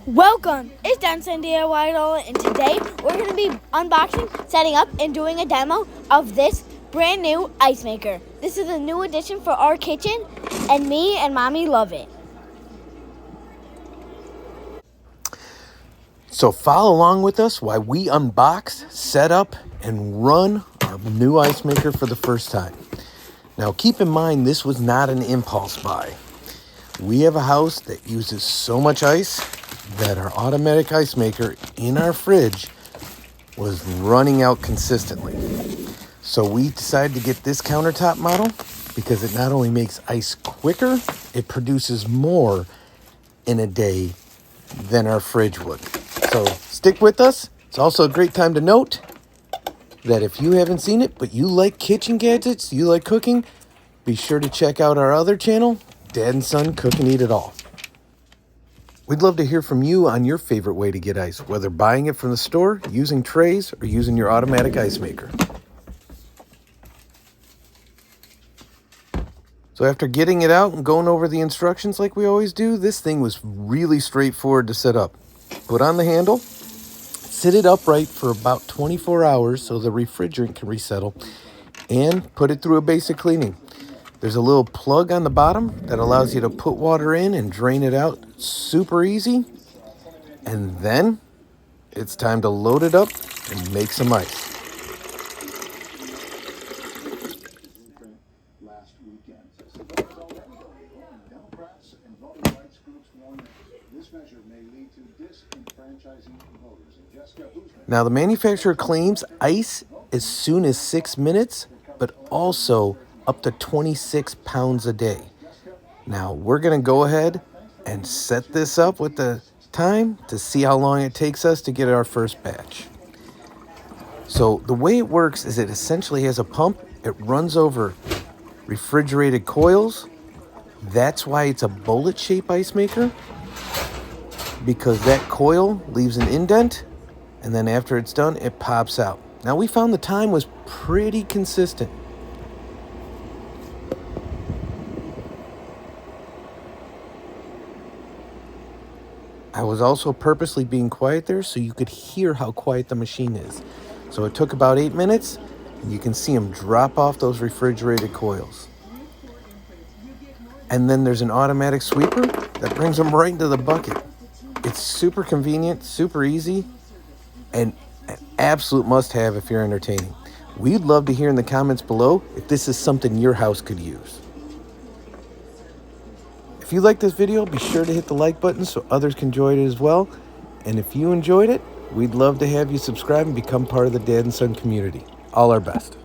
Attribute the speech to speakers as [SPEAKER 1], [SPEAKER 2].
[SPEAKER 1] Welcome, it's Denson DIY, and today we're going to be unboxing, setting up, and doing a demo of this brand new ice maker. This is a new addition for our kitchen, and me and Mommy love it.
[SPEAKER 2] So follow along with us while we unbox, set up, and run our new ice maker for the first time. Now keep in mind, this was not an impulse buy. We have a house that uses so much ice that our automatic ice maker in our fridge was running out consistently. So we decided to get this countertop model because it not only makes ice quicker, it produces more in a day than our fridge would. So stick with us. It's also a great time to note that if you haven't seen it, but you like kitchen gadgets, you like cooking, be sure to check out our other channel, Dad and Son Cook and Eat It All. We'd love to hear from you on your favorite way to get ice, whether buying it from the store, using trays, or using your automatic ice maker. So after getting it out and going over the instructions like we always do, this thing was really straightforward to set up. Put on the handle, sit it upright for about 24 hours so the refrigerant can resettle, and put it through a basic cleaning. There's a little plug on the bottom that allows you to put water in and drain it out super easy. And then it's time to load it up and make some ice. Now the manufacturer claims ice as soon as 6 minutes, but also up to 26 pounds a day. Now we're gonna go ahead and set this up with the time to see how long it takes us to get our first batch. So the way it works is it essentially has a pump. It runs over refrigerated coils. That's why it's a bullet shape ice maker, because that coil leaves an indent, and then after it's done, it pops out. Now we found the time was pretty consistent. I was also purposely being quiet there so you could hear how quiet the machine is. So it took about 8 minutes, and you can see them drop off those refrigerated coils. And then there's an automatic sweeper that brings them right into the bucket. It's super convenient, super easy, and an absolute must-have if you're entertaining. We'd love to hear in the comments below if this is something your house could use. If you like this video, be sure to hit the like button so others can enjoy it as well. And if you enjoyed it, we'd love to have you subscribe and become part of the Dad and Son community. All our best.